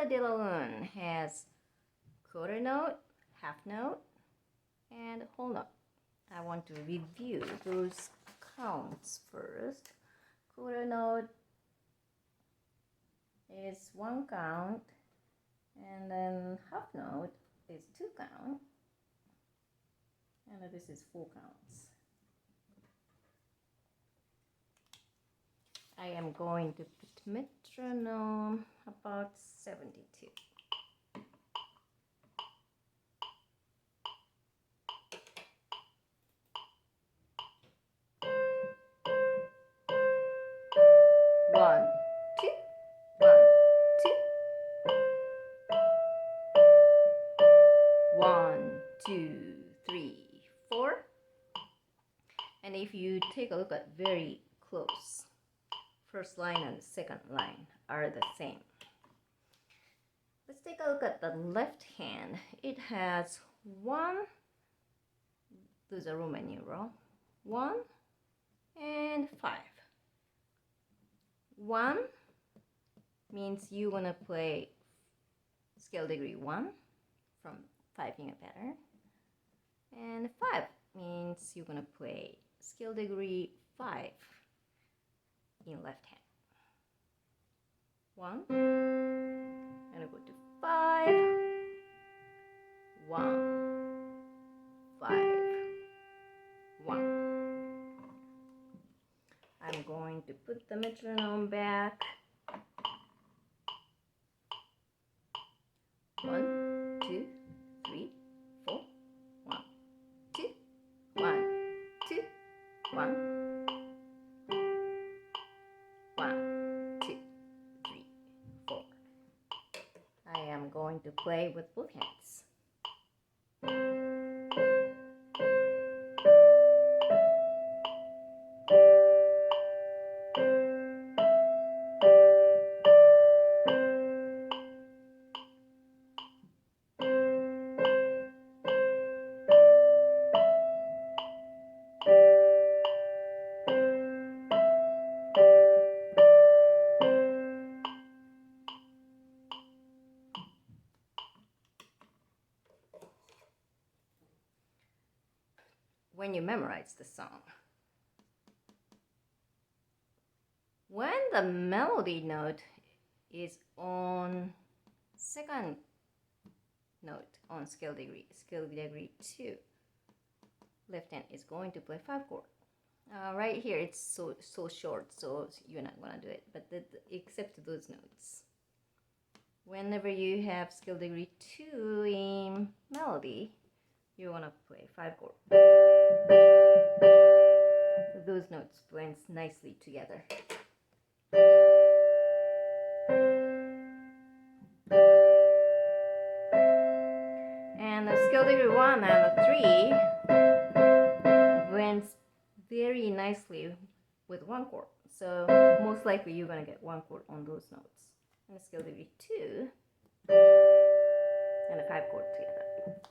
Scala de la Lune has quarter note, half note, and whole note. I want to review those counts first. Quarter note is 1 count, and then half note is 2 count, and this is 4 counts. I am going to put metronome about 72. One, two, 1, 2. 1, 2, 3, 4. And if you take a look at very close, first line and second line are the same. Let's take a look at the left hand. It has 1, those are Roman numeral, 1 and 5. 1 means you want to play scale degree 1 from 5-finger pattern, and 5 means you're going to play scale degree 5 in left hand. 1, and I go to 5, 1, 5, 1. I'm going to put the metronome back. 1, 2, 3, 4, 1, 2, 1, 2, 1, 1, 2, 3, 4. I am going to play with both hands. When you memorize the song, when the melody note is on second note on scale degree 2, left hand is going to play 5 chord. Right here it's so short, so you're not gonna do it, but except those notes. Whenever you have scale degree 2 in melody, you want to play 5 chord. Those notes blend nicely together. And the scale degree 1 and 3 blends very nicely with 1 chord. So most likely you're going to get 1 chord on those notes. And the scale degree 2 and a 5 chord together.